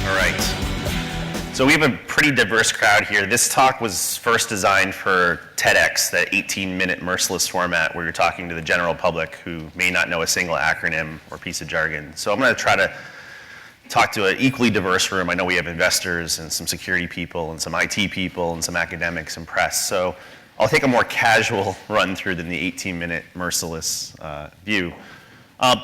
All right. So we have a pretty diverse crowd here. This talk was first designed for TEDx, that 18-minute merciless format where you're talking to the general public who may not know a single acronym or piece of jargon. So I'm going to try to talk to an equally diverse room. I know we have investors and some security people and some IT people and some academics and press. So I'll take a more casual run through than the 18-minute merciless view.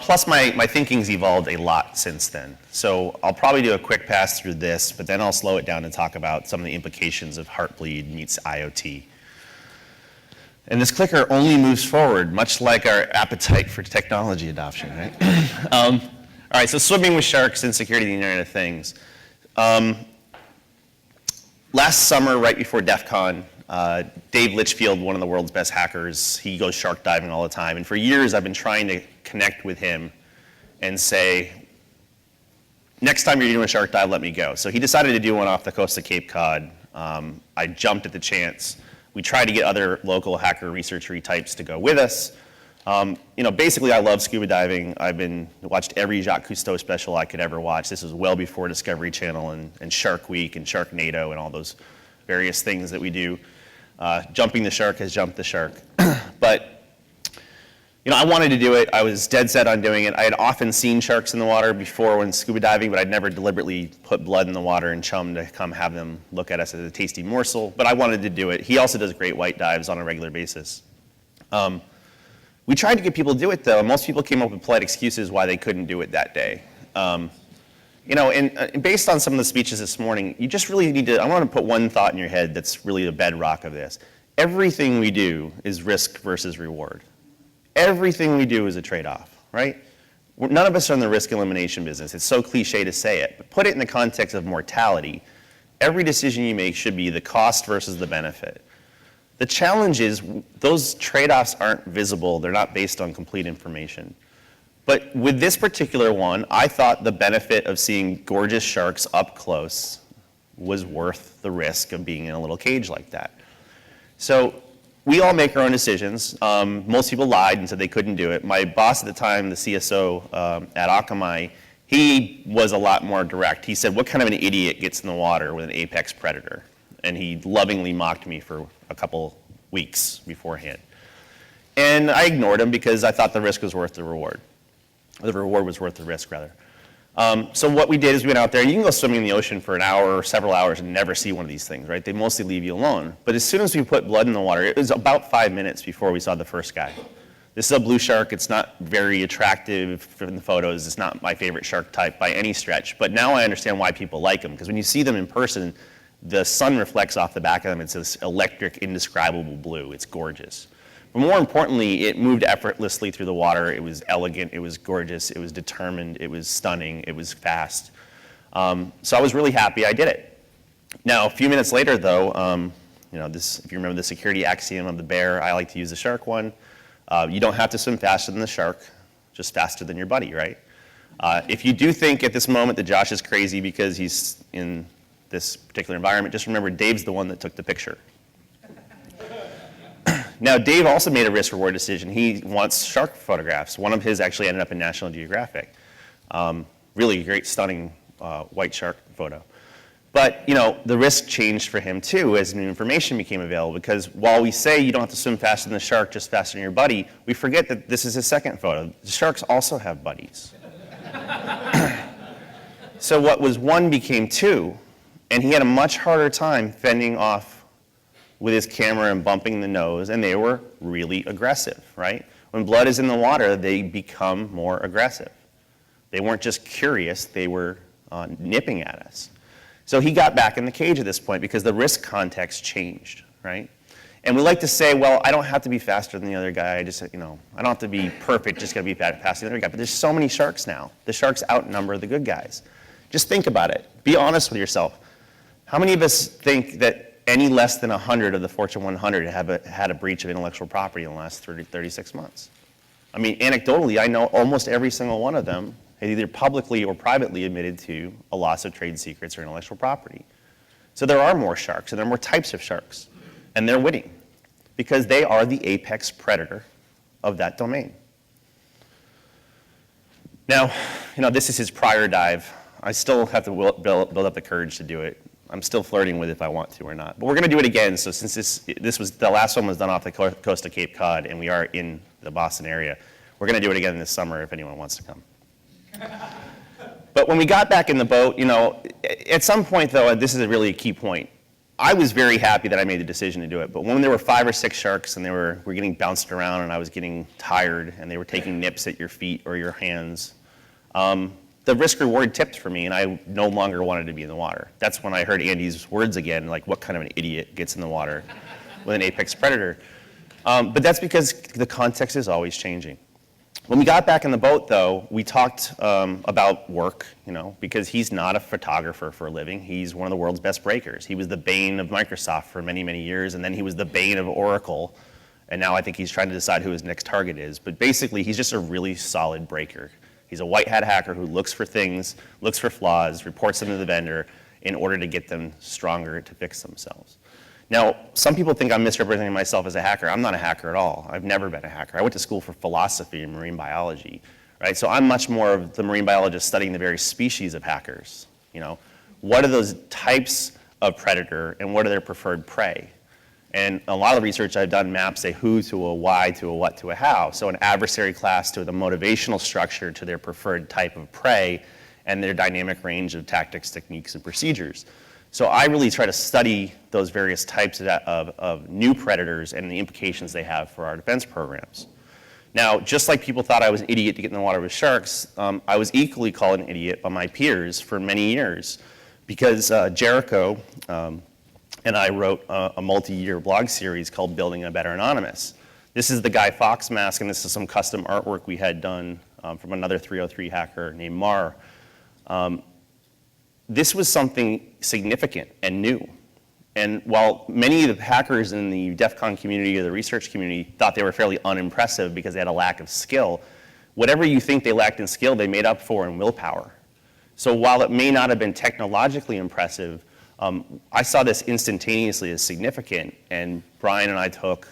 Plus my thinking's evolved a lot since then. So I'll probably do a quick pass through this, but then I'll slow it down and talk about some of the implications of Heartbleed meets IoT. And this clicker only moves forward, much like our appetite for technology adoption, right? All right, so swimming with sharks and security of the Internet of Things. Last summer, right before DEF CON, Dave Litchfield, one of the world's best hackers, he goes shark diving all the time. And for years, I've been trying to connect with him and say, next time you're doing a shark dive, let me go. So he decided to do one off the coast of Cape Cod. I jumped at the chance. We tried to get other local hacker researchery types to go with us. Basically, I love scuba diving. Watched every Jacques Cousteau special I could ever watch. This was well before Discovery Channel and Shark Week and Sharknado and all those various things that we do. Jumping the shark has jumped the shark. But I wanted to do it. I was dead set on doing it. I had often seen sharks in the water before when scuba diving, but I'd never deliberately put blood in the water and chum to come have them look at us as a tasty morsel. But I wanted to do it. He also does great white dives on a regular basis. We tried to get people to do it, though. Most people came up with polite excuses why they couldn't do it that day. And based on some of the speeches this morning, you just really need to, I want to put one thought in your head that's really the bedrock of this. Everything we do is risk versus reward. Everything we do is a trade-off, right? None of us are in the risk elimination business. It's so cliche to say it, but put it in the context of mortality. Every decision you make should be the cost versus the benefit. The challenge is those trade-offs aren't visible. They're not based on complete information. But with this particular one, I thought the benefit of seeing gorgeous sharks up close was worth the risk of being in a little cage like that. So we all make our own decisions. Most people lied and said they couldn't do it. My boss at the time, the CSO at Akamai, he was a lot more direct. He said, what kind of an idiot gets in the water with an apex predator? And he lovingly mocked me for a couple weeks beforehand. And I ignored him because I thought the risk was worth the reward. The reward was worth the risk, rather. So what we did is we went out there. You can go swimming in the ocean for an hour or several hours and never see one of these things, right? They mostly leave you alone. But as soon as we put blood in the water, it was about 5 minutes before we saw the first guy. This is a blue shark. It's not very attractive from the photos. It's not my favorite shark type by any stretch. But now I understand why people like them. Because when you see them in person, the sun reflects off the back of them. It's this electric, indescribable blue. It's gorgeous. But more importantly, it moved effortlessly through the water. It was elegant, it was gorgeous, it was determined, it was stunning, it was fast. So I was really happy I did it. Now, a few minutes later, though, if you remember the security axiom of the bear, I like to use the shark one. You don't have to swim faster than the shark, just faster than your buddy, right? If you do think at this moment that Josh is crazy because he's in this particular environment, just remember Dave's the one that took the picture. Now, Dave also made a risk-reward decision. He wants shark photographs. One of his actually ended up in National Geographic. Really great, stunning white shark photo. But the risk changed for him too as new information became available, because while we say you don't have to swim faster than the shark, just faster than your buddy, we forget that this is his second photo. The sharks also have buddies. So what was one became two, and he had a much harder time fending off with his camera and bumping the nose, and they were really aggressive, right? When blood is in the water, they become more aggressive. They weren't just curious, they were nipping at us. So he got back in the cage at this point because the risk context changed, right? And we like to say, well, I don't have to be faster than the other guy. I don't have to be perfect, just gotta be faster than the other guy. But there's so many sharks now. The sharks outnumber the good guys. Just think about it. Be honest with yourself. How many of us think that any less than 100 of the Fortune 100 have had a breach of intellectual property in the last 36 months? I mean, anecdotally, I know almost every single one of them has either publicly or privately admitted to a loss of trade secrets or intellectual property. So there are more sharks, and there are more types of sharks, and they're winning because they are the apex predator of that domain. Now, this is his prior dive. I still have to build up the courage to do it. I'm still flirting with if I want to or not. But we're going to do it again. So since this was the last one was done off the coast of Cape Cod, and we are in the Boston area, we're going to do it again this summer if anyone wants to come. But when we got back in the boat, at some point though, this is a really key point. I was very happy that I made the decision to do it. But when there were 5 or 6 sharks and they were getting bounced around and I was getting tired and they were taking nips at your feet or your hands, the risk-reward tipped for me, and I no longer wanted to be in the water. That's when I heard Andy's words again, like, what kind of an idiot gets in the water with an apex predator? But that's because the context is always changing. When we got back in the boat, though, we talked about work, because he's not a photographer for a living. He's one of the world's best breakers. He was the bane of Microsoft for many, many years, and then he was the bane of Oracle, and now I think he's trying to decide who his next target is. But basically, he's just a really solid breaker. He's a white hat hacker who looks for things, looks for flaws, reports them to the vendor in order to get them stronger to fix themselves. Now, some people think I'm misrepresenting myself as a hacker. I'm not a hacker at all. I've never been a hacker. I went to school for philosophy and marine biology, right? So I'm much more of the marine biologist studying the various species of hackers. What are those types of predator and what are their preferred prey? And a lot of the research I've done maps a who to a why to a what to a how. So an adversary class to the motivational structure to their preferred type of prey and their dynamic range of tactics, techniques, and procedures. So I really try to study those various types of new predators and the implications they have for our defense programs. Now, just like people thought I was an idiot to get in the water with sharks, I was equally called an idiot by my peers for many years because Jericho, and I wrote a multi-year blog series called Building a Better Anonymous. This is the Guy Fawkes mask, and this is some custom artwork we had done from another 303 hacker named Mar. This was something significant and new. And while many of the hackers in the DEF CON community or the research community thought they were fairly unimpressive because they had a lack of skill, whatever you think they lacked in skill, they made up for in willpower. So while it may not have been technologically impressive, I saw this instantaneously as significant, and Brian and I took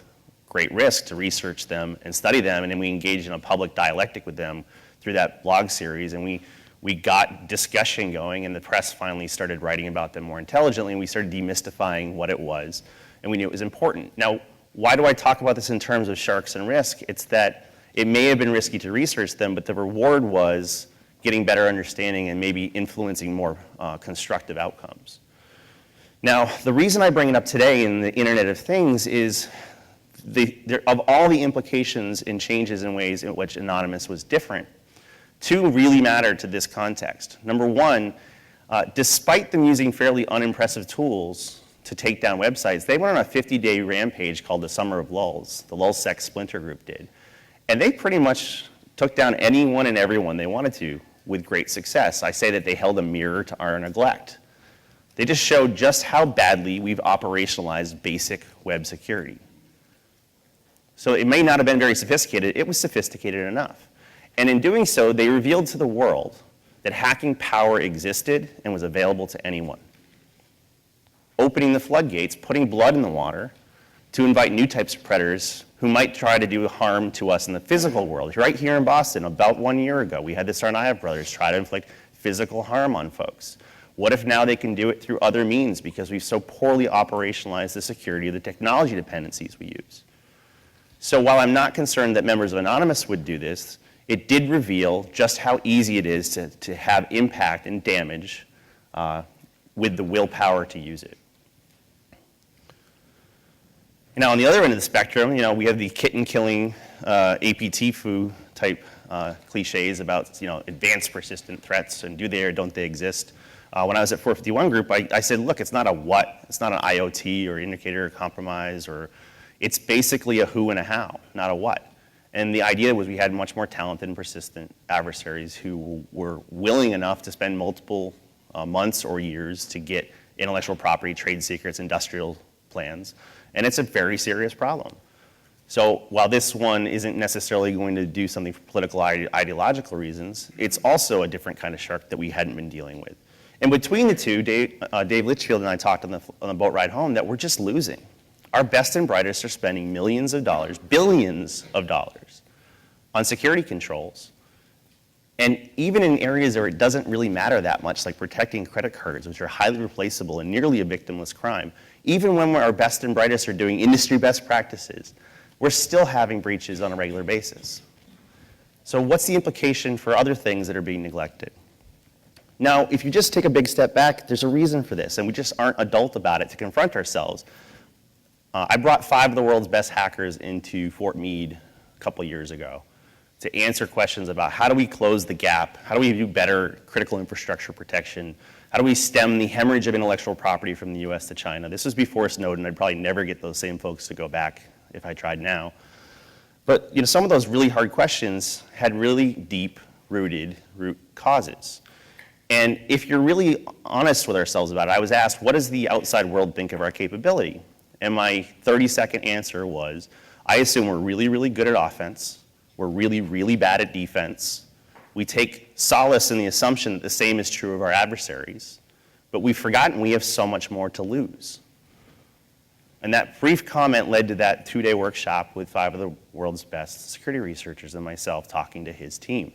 great risk to research them and study them, and then we engaged in a public dialectic with them through that blog series, and we got discussion going, and the press finally started writing about them more intelligently, and we started demystifying what it was, and we knew it was important. Now, why do I talk about this in terms of sharks and risk? It's that it may have been risky to research them, but the reward was getting better understanding and maybe influencing more constructive outcomes. Now, the reason I bring it up today in the Internet of Things is of all the implications and changes in ways in which Anonymous was different, 2 really matter to this context. Number 1, despite them using fairly unimpressive tools to take down websites, they went on a 50-day rampage called the Summer of Lulz. The LulzSec splinter group did. And they pretty much took down anyone and everyone they wanted to with great success. I say that they held a mirror to our neglect. They just showed just how badly we've operationalized basic web security. So it may not have been very sophisticated, it was sophisticated enough. And in doing so, they revealed to the world that hacking power existed and was available to anyone. Opening the floodgates, putting blood in the water to invite new types of predators who might try to do harm to us in the physical world. Right here in Boston, about 1 year ago, we had the Tsarnaev brothers try to inflict physical harm on folks. What if now they can do it through other means because we've so poorly operationalized the security of the technology dependencies we use? So while I'm not concerned that members of Anonymous would do this, it did reveal just how easy it is to have impact and damage with the willpower to use it. Now, on the other end of the spectrum, we have the kitten-killing APT-foo type cliches about advanced persistent threats and do they or don't they exist. When I was at 451 Group, I said, look, it's not a what, it's not an IoT or indicator of compromise, or it's basically a who and a how, not a what. And the idea was we had much more talented and persistent adversaries who were willing enough to spend multiple months or years to get intellectual property, trade secrets, industrial plans, and it's a very serious problem. So while this one isn't necessarily going to do something for political ideological reasons, it's also a different kind of shark that we hadn't been dealing with. And between the two, Dave Litchfield and I talked on the boat ride home that we're just losing. Our best and brightest are spending millions of dollars, billions of dollars, on security controls. And even in areas where it doesn't really matter that much, like protecting credit cards, which are highly replaceable and nearly a victimless crime, even when our best and brightest are doing industry best practices, we're still having breaches on a regular basis. So what's the implication for other things that are being neglected? Now, if you just take a big step back, there's a reason for this, and we just aren't adult about it to confront ourselves. I brought 5 of the world's best hackers into Fort Meade a couple years ago to answer questions about how do we close the gap, how do we do better critical infrastructure protection, how do we stem the hemorrhage of intellectual property from the US to China. This was before Snowden. I'd probably never get those same folks to go back if I tried now. But some of those really hard questions had really deep-rooted root causes. And if you're really honest with ourselves about it, I was asked, what does the outside world think of our capability? And my 30-second answer was, I assume we're really, really good at offense. We're really, really bad at defense. We take solace in the assumption that the same is true of our adversaries. But we've forgotten we have so much more to lose. And that brief comment led to that 2-day workshop with 5 of the world's best security researchers and myself talking to his team.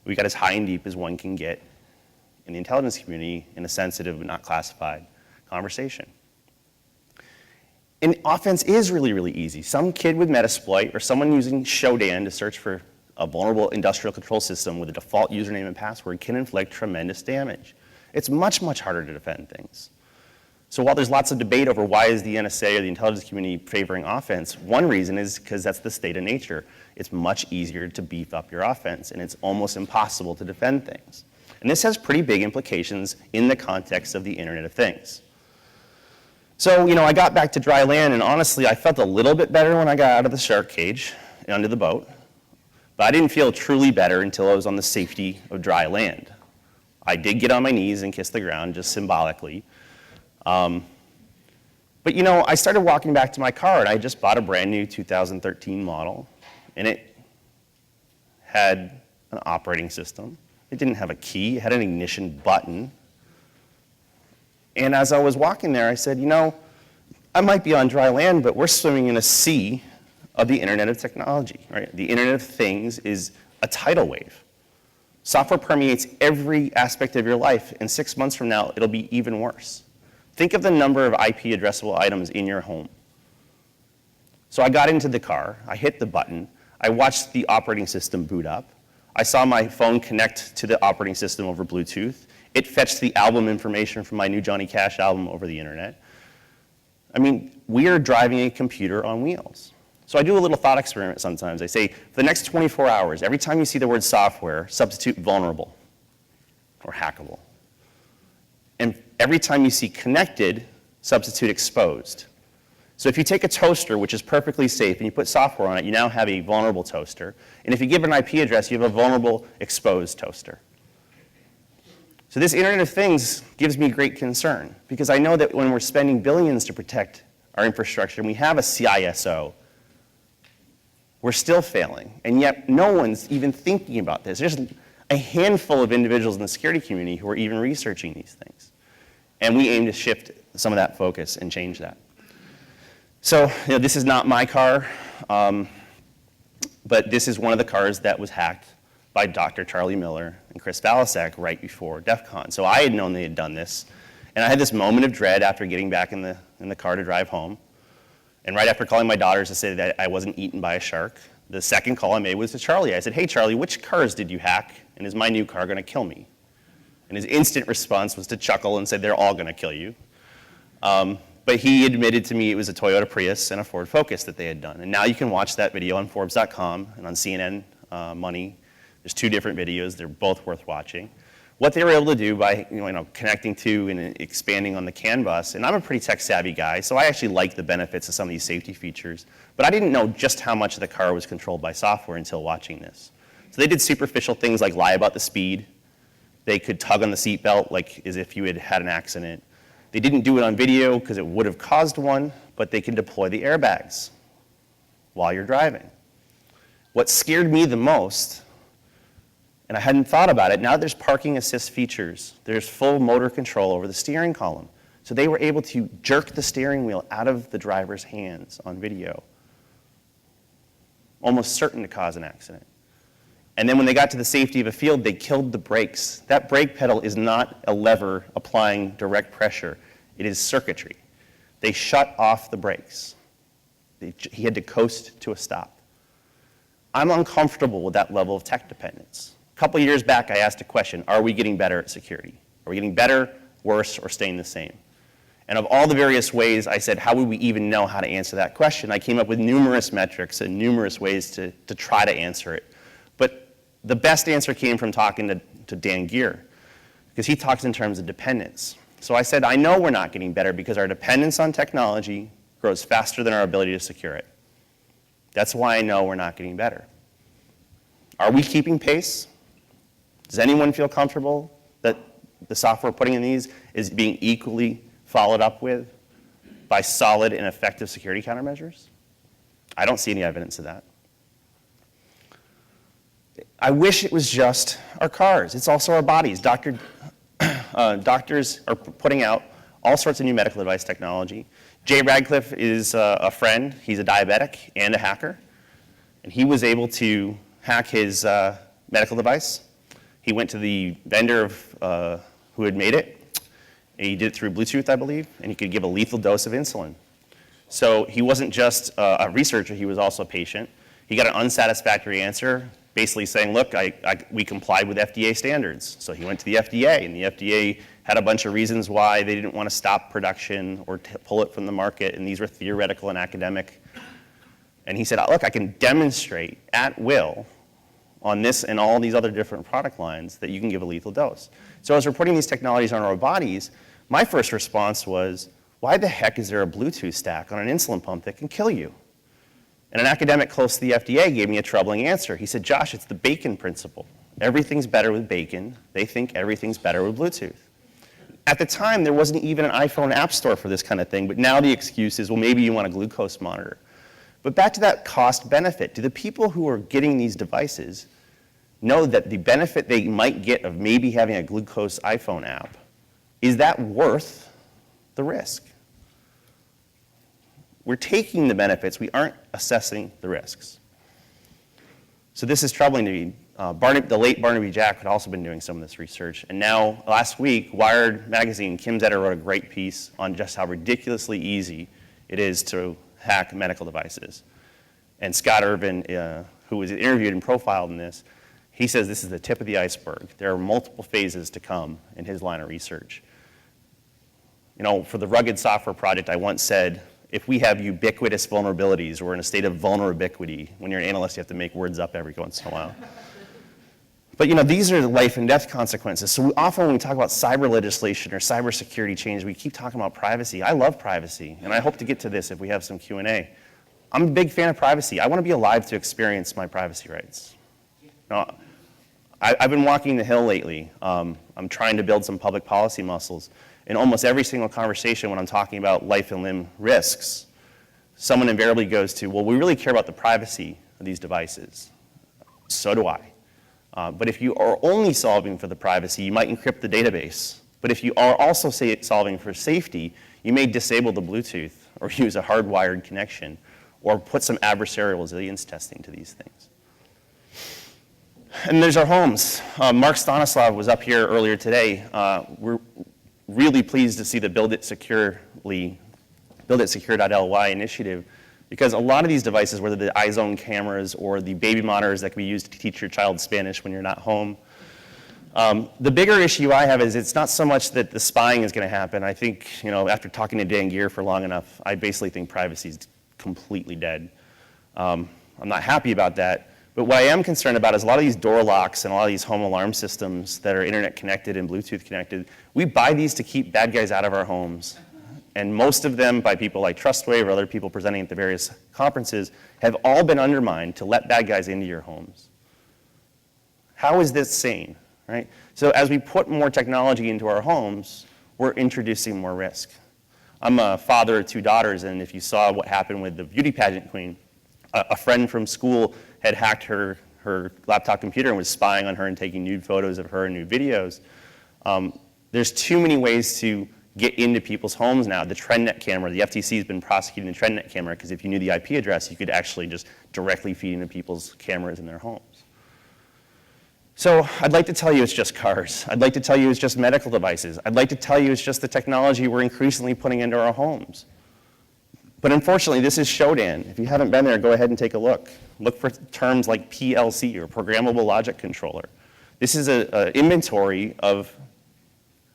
We got as high and deep as one can get in the intelligence community in a sensitive but not classified conversation. And offense is really, really easy. Some kid with Metasploit or someone using Shodan to search for a vulnerable industrial control system with a default username and password can inflict tremendous damage. It's much, much harder to defend things. So while there's lots of debate over why is the NSA or the intelligence community favoring offense, one reason is because that's the state of nature. It's much easier to beef up your offense, and it's almost impossible to defend things. And this has pretty big implications in the context of the Internet of Things. So, I got back to dry land, and honestly, I felt a little bit better when I got out of the shark cage and under the boat. But I didn't feel truly better until I was on the safety of dry land. I did get on my knees and kiss the ground, just symbolically. But I started walking back to my car, and I just bought a brand new 2013 model, and it had an operating system. It didn't have a key. It had an ignition button. And as I was walking there, I said, I might be on dry land, but we're swimming in a sea of the Internet of Technology, right? The Internet of Things is a tidal wave. Software permeates every aspect of your life, and 6 months from now, it'll be even worse. Think of the number of IP addressable items in your home. So I got into the car, I hit the button, I watched the operating system boot up, I saw my phone connect to the operating system over Bluetooth, it fetched the album information from my new Johnny Cash album over the internet. I mean, we are driving a computer on wheels. So I do a little thought experiment sometimes. I say, for the next 24 hours, every time you see the word software, substitute vulnerable or hackable. And every time you see connected, substitute exposed. So if you take a toaster, which is perfectly safe, and you put software on it, you now have a vulnerable toaster. And if you give it an IP address, you have a vulnerable exposed toaster. So this Internet of Things gives me great concern, because I know that when we're spending billions to protect our infrastructure, and we have a CISO, we're still failing. And yet no one's even thinking about this. There's a handful of individuals in the security community who are even researching these things. And we aim to shift some of that focus and change that. So this is not my car, but this is one of the cars that was hacked by Dr. Charlie Miller and Chris Balasek right before DEF CON. So I had known they had done this, and I had this moment of dread after getting back in the car to drive home. And right after calling my daughters to say that I wasn't eaten by a shark, the second call I made was to Charlie. I said, hey, Charlie, which cars did you hack, and is my new car going to kill me? And his instant response was to chuckle and say, they're all going to kill you. But he admitted to me it was a Toyota Prius and a Ford Focus that they had done. And now you can watch that video on Forbes.com and on CNN Money. There's 2 different videos. They're both worth watching. What they were able to do by connecting to and expanding on the CAN bus, and I'm a pretty tech-savvy guy, so I actually like the benefits of some of these safety features, but I didn't know just how much of the car was controlled by software until watching this. So they did superficial things like lie about the speed. They could tug on the seatbelt like as if you had had an accident. They didn't do it on video because it would have caused one, but they can deploy the airbags while you're driving. What scared me the most, and I hadn't thought about it, now there's parking assist features. There's full motor control over the steering column. So they were able to jerk the steering wheel out of the driver's hands on video, almost certain to cause an accident. And then when they got to the safety of a field, they killed the brakes. That brake pedal is not a lever applying direct pressure. It is circuitry. They shut off the brakes. He had to coast to a stop. I'm uncomfortable with that level of tech dependence. A couple of years back, I asked a question, are we getting better at security? Are we getting better, worse, or staying the same? And of all the various ways, I said, how would we even know how to answer that question? I came up with numerous metrics and numerous ways to try to answer it. But the best answer came from talking to Dan Geer, because he talks in terms of dependence. So I said, I know we're not getting better because our dependence on technology grows faster than our ability to secure it. That's why I know we're not getting better. Are we keeping pace? Does anyone feel comfortable that the software we're putting in these is being equally followed up with by solid and effective security countermeasures? I don't see any evidence of that. I wish it was just our cars. It's also our bodies. Doctors are putting out all sorts of new medical device technology. Jay Radcliffe is a friend. He's a diabetic and a hacker. And he was able to hack his medical device. He went to the vendor who had made it. And he did it through Bluetooth, I believe, and he could give a lethal dose of insulin. So he wasn't just a researcher, he was also a patient. He got an unsatisfactory answer, basically saying, look, we complied with FDA standards. So he went to the FDA, and the FDA had a bunch of reasons why they didn't want to stop production or pull it from the market, and these were theoretical and academic. And he said, look, I can demonstrate at will on this and all these other different product lines that you can give a lethal dose. So as we're putting these technologies on our bodies, my first response was, why the heck is there a Bluetooth stack on an insulin pump that can kill you? And an academic close to the FDA gave me a troubling answer. He said, Josh, it's the bacon principle. Everything's better with bacon. They think everything's better with Bluetooth. At the time, there wasn't even an iPhone app store for this kind of thing, but now the excuse is, well, maybe you want a glucose monitor. But back to that cost benefit. Do the people who are getting these devices know that the benefit they might get of maybe having a glucose iPhone app, is that worth the risk? We're taking the benefits, we aren't assessing the risks. So this is troubling to me. The late Barnaby Jack had also been doing some of this research, and now last week, Wired magazine, Kim's editor, wrote a great piece on just how ridiculously easy it is to hack medical devices. And Scott Irvin, who was interviewed and profiled in this, he says this is the tip of the iceberg. There are multiple phases to come in his line of research. You know, for the Rugged Software Project, I once said, if we have ubiquitous vulnerabilities, we're in a state of vulnerability. When you're an analyst, you have to make words up every once in a while. But you know, these are the life and death consequences. So often when we talk about cyber legislation or cybersecurity change, we keep talking about privacy. I love privacy, and I hope to get to this if we have some Q&A. I'm a big fan of privacy. I want to be alive to experience my privacy rights. Now, I've been walking the hill lately. I'm trying to build some public policy muscles. In almost every single conversation when I'm talking about life and limb risks, someone invariably goes to, well, we really care about the privacy of these devices. So do I. But if you are only solving for the privacy, you might encrypt the database. But if you are also solving for safety, you may disable the Bluetooth or use a hardwired connection or put some adversarial resilience testing to these things. And there's our homes. Mark Stanislav was up here earlier today. We're really pleased to see the Build It Secure.ly initiative, because a lot of these devices, whether the iZone cameras or the baby monitors that can be used to teach your child Spanish when you're not home, the bigger issue I have is it's not so much that the spying is going to happen. I think, you know, after talking to Dan Geer for long enough, I basically think privacy is completely dead. I'm not happy about that. But what I am concerned about is a lot of these door locks and a lot of these home alarm systems that are internet connected and Bluetooth connected, we buy these to keep bad guys out of our homes. And most of them, by people like Trustwave or other people presenting at the various conferences, have all been undermined to let bad guys into your homes. How is this sane, right? So as we put more technology into our homes, we're introducing more risk. I'm a father of 2 daughters, and if you saw what happened with the beauty pageant queen, a friend from school had hacked her laptop computer and was spying on her and taking nude photos of her and nude videos. There's too many ways to get into people's homes now. The TrendNet camera, the FTC has been prosecuting the TrendNet camera because if you knew the IP address, you could actually just directly feed into people's cameras in their homes. So I'd like to tell you it's just cars. I'd like to tell you it's just medical devices. I'd like to tell you it's just the technology we're increasingly putting into our homes. But unfortunately, this is Shodan. If you haven't been there, go ahead and take a look. Look for terms like PLC, or Programmable Logic Controller. This is an inventory of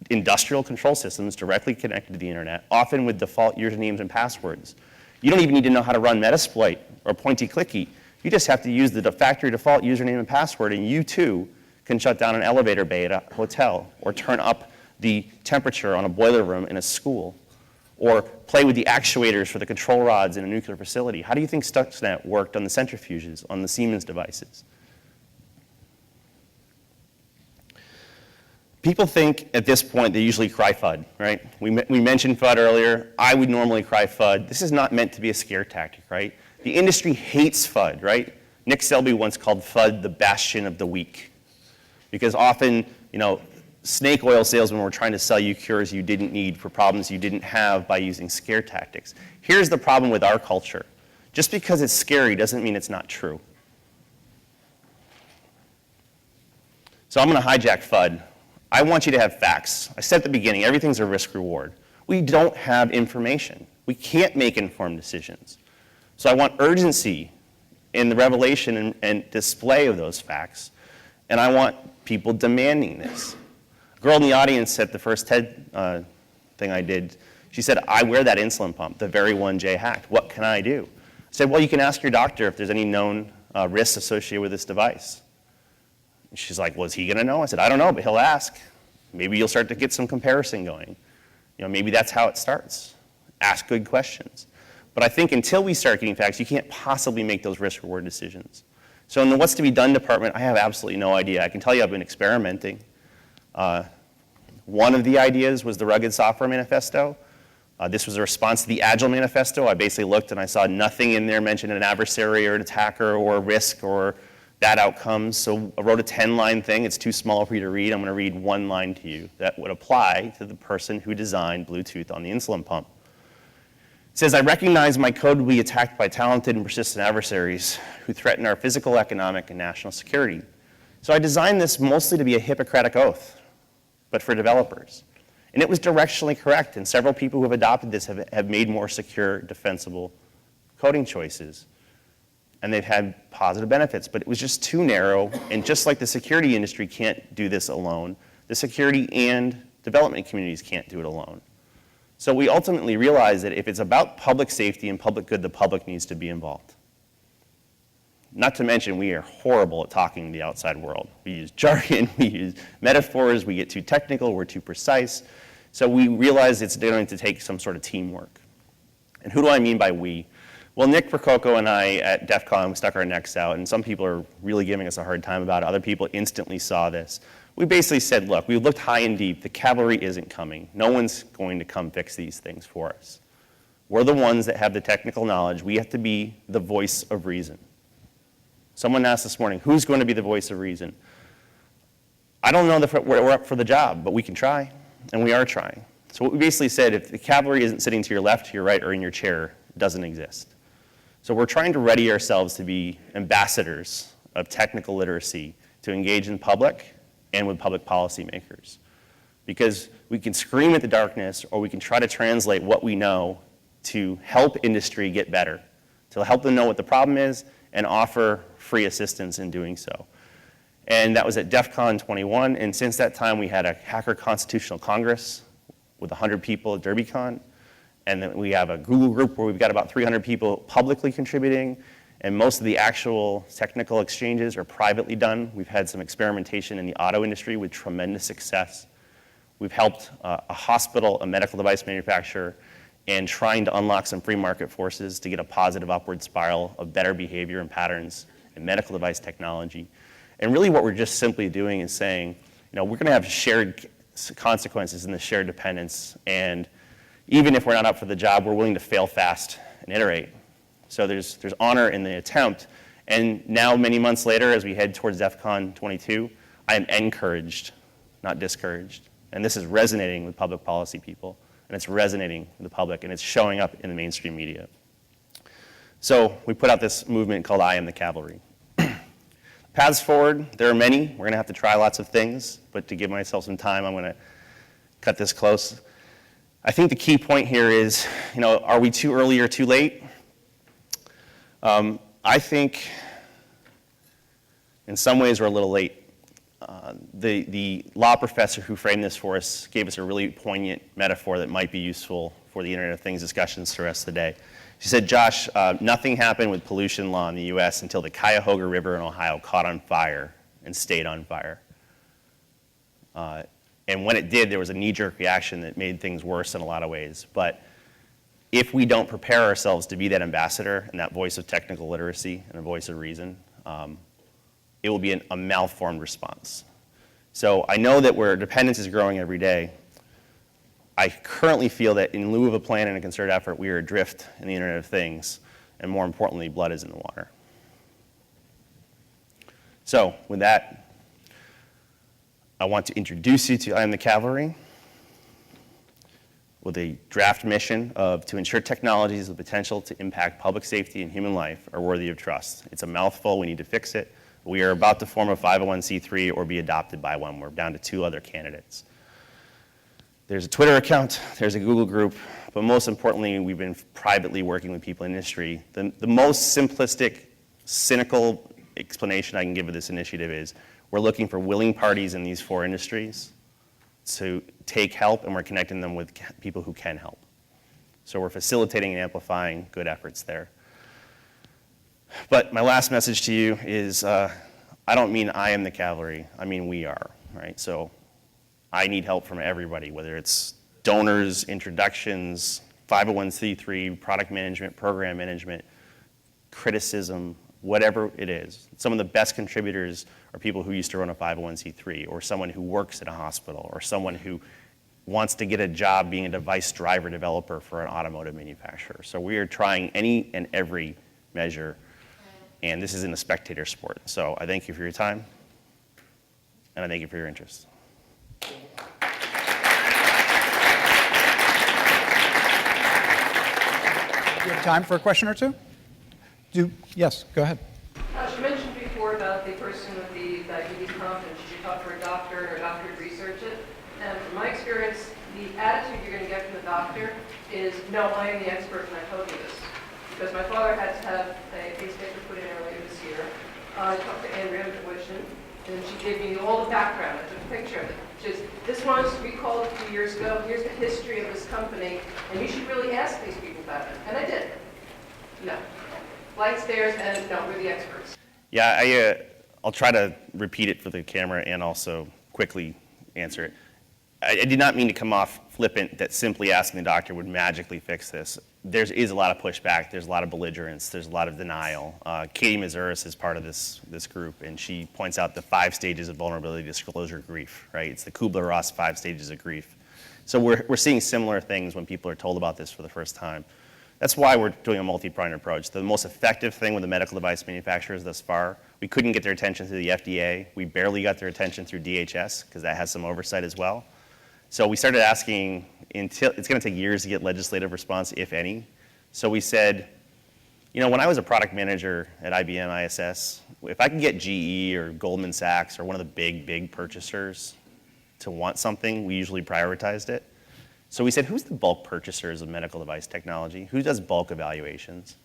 industrial control systems directly connected to the internet, often with default usernames and passwords. You don't even need to know how to run Metasploit or Pointy-Clicky. You just have to use the factory default username and password, and you too can shut down an elevator bay at a hotel, or turn up the temperature on a boiler room in a school, or play with the actuators for the control rods in a nuclear facility. How do you think Stuxnet worked on the centrifuges, on the Siemens devices? People think at this point they usually cry FUD, right? We mentioned FUD earlier. I would normally cry FUD. This is not meant to be a scare tactic, right? The industry hates FUD, right? Nick Selby once called FUD the bastion of the weak, because often, snake oil salesmen were trying to sell you cures you didn't need for problems you didn't have by using scare tactics. Here's the problem with our culture. Just because it's scary doesn't mean it's not true. So I'm going to hijack FUD. I want you to have facts. I said at the beginning, everything's a risk reward. We don't have information. We can't make informed decisions. So I want urgency in the revelation and display of those facts. And I want people demanding this. A girl in the audience at the first TED thing I did, she said, I wear that insulin pump, the very one Jay hacked. What can I do? I said, well, you can ask your doctor if there's any known risks associated with this device. And she's like, well, is he going to know? I said, I don't know, but he'll ask. Maybe you'll start to get some comparison going. Maybe that's how it starts. Ask good questions. But I think until we start getting facts, you can't possibly make those risk-reward decisions. So in the what's to be done department, I have absolutely no idea. I can tell you I've been experimenting. One of the ideas was the Rugged Software Manifesto. This was a response to the Agile Manifesto. I basically looked and I saw nothing in there mentioned an adversary or an attacker or a risk or bad outcomes. So I wrote a 10-line thing. It's too small for you to read. I'm going to read one line to you that would apply to the person who designed Bluetooth on the insulin pump. It says, I recognize my code will be attacked by talented and persistent adversaries who threaten our physical, economic, and national security. So I designed this mostly to be a Hippocratic oath, but for developers. And it was directionally correct, and several people who have adopted this have made more secure, defensible coding choices. And they've had positive benefits, but it was just too narrow, and just like the security industry can't do this alone, the security and development communities can't do it alone. So we ultimately realized that if it's about public safety and public good, the public needs to be involved. Not to mention, we are horrible at talking to the outside world. We use jargon, we use metaphors, we get too technical, we're too precise. So we realized it's going to take some sort of teamwork. And who do I mean by we? Well, Nick Prococo and I at DEF CON stuck our necks out, and some people are really giving us a hard time about it. Other people instantly saw this. We basically said, look, we looked high and deep. The cavalry isn't coming. No one's going to come fix these things for us. We're the ones that have the technical knowledge. We have to be the voice of reason. Someone asked this morning, who's going to be the voice of reason? I don't know if we're up for the job, but we can try, and we are trying. So what we basically said, if the cavalry isn't sitting to your left, to your right, or in your chair, it doesn't exist. So we're trying to ready ourselves to be ambassadors of technical literacy to engage in public and with public policymakers. Because we can scream at the darkness, or we can try to translate what we know to help industry get better, to help them know what the problem is and offer free assistance in doing so. And that was at DEF CON 21, and since that time we had a Hacker Constitutional Congress with 100 people at DerbyCon, and then we have a Google group where we've got about 300 people publicly contributing, and most of the actual technical exchanges are privately done. We've had some experimentation in the auto industry with tremendous success. We've helped a hospital, a medical device manufacturer, and trying to unlock some free market forces to get a positive upward spiral of better behavior and patterns in medical device technology. And really what we're just simply doing is saying, we're going to have shared consequences in the shared dependence, and even if we're not up for the job, we're willing to fail fast and iterate. So there's honor in the attempt. And now, many months later, as we head towards DEF CON 22, I am encouraged, not discouraged. And this is resonating with public policy people, and it's resonating with the public, and it's showing up in the mainstream media. So we put out this movement called I Am the Cavalry. Paths forward, there are many. We're going to have to try lots of things, but to give myself some time, I'm going to cut this close. I think the key point here is, are we too early or too late? I think in some ways we're a little late. The law professor who framed this for us gave us a really poignant metaphor that might be useful for the Internet of Things discussions the rest of the day. She said, Josh, nothing happened with pollution law in the US until the Cuyahoga River in Ohio caught on fire and stayed on fire. And when it did, there was a knee-jerk reaction that made things worse in a lot of ways. But if we don't prepare ourselves to be that ambassador and that voice of technical literacy and a voice of reason, it will be a malformed response. So I know that where dependence is growing every day, I currently feel that in lieu of a plan and a concerted effort, we are adrift in the Internet of Things, and more importantly, blood is in the water. So with that, I want to introduce you to I Am the Cavalry, with a draft mission to ensure technologies with potential to impact public safety and human life are worthy of trust. It's a mouthful, we need to fix it. We are about to form a 501c3 or be adopted by one. We're down to 2 other candidates. There's a Twitter account, there's a Google group, but most importantly, we've been privately working with people in industry. The most simplistic, cynical explanation I can give of this initiative is we're looking for willing parties in these 4 industries to take help, and we're connecting them with people who can help. So we're facilitating and amplifying good efforts there. But my last message to you is I don't mean I am the cavalry, I mean we are, right? So I need help from everybody, whether it's donors, introductions, 501c3, product management, program management, criticism, whatever it is. Some of the best contributors are people who used to run a 501c3, or someone who works in a hospital, or someone who wants to get a job being a device driver developer for an automotive manufacturer. So we are trying any and every measure, and this isn't a spectator sport. So I thank you for your time, and I thank you for your interest. Do you have time for a question or two? Yes, go ahead. You mentioned before about the person with the diabetes pump, and should you talk for a doctor or a doctor to research it? And from my experience, the attitude you're going to get from the doctor is, no, I am the expert and I told you this. Because my father had to have a pacemaker put in earlier this year. I talked to Andrea Wishon, and she gave me all the background. I took a picture of it. Just, this one was recalled a few years ago. Here's the history of this company, and you should really ask these people about it. And I did. No. Flight stairs, and no, we're the experts. Yeah, I'll try to repeat it for the camera and also quickly answer it. I did not mean to come off flippant that simply asking the doctor would magically fix this. There is a lot of pushback, there's a lot of belligerence, there's a lot of denial. Katie Mazuris is part of this group, and she points out the 5 stages of vulnerability, disclosure, grief, right? It's the Kubler-Ross 5 stages of grief. So we're seeing similar things when people are told about this for the first time. That's why we're doing a multi-pronged approach. The most effective thing with the medical device manufacturers thus far, we couldn't get their attention through the FDA. We barely got their attention through DHS, because that has some oversight as well. So we started asking, until it's going to take years to get legislative response, if any. So we said, when I was a product manager at IBM ISS, if I could get GE or Goldman Sachs or one of the big purchasers to want something, we usually prioritized it. So we said, who's the bulk purchasers of medical device technology? Who does bulk evaluations?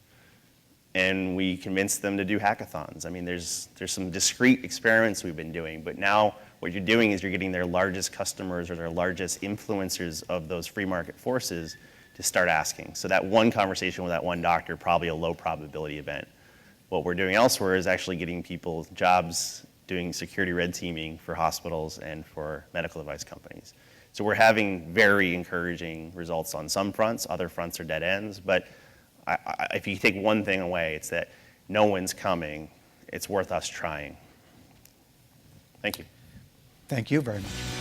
And we convinced them to do hackathons. I mean, there's some discrete experiments we've been doing, but now what you're doing is you're getting their largest customers or their largest influencers of those free market forces to start asking. So that one conversation with that one doctor, probably a low probability event. What we're doing elsewhere is actually getting people jobs doing security red teaming for hospitals and for medical device companies. So we're having very encouraging results on some fronts. Other fronts are dead ends. But if you take one thing away, it's that no one's coming. It's worth us trying. Thank you. Thank you very much.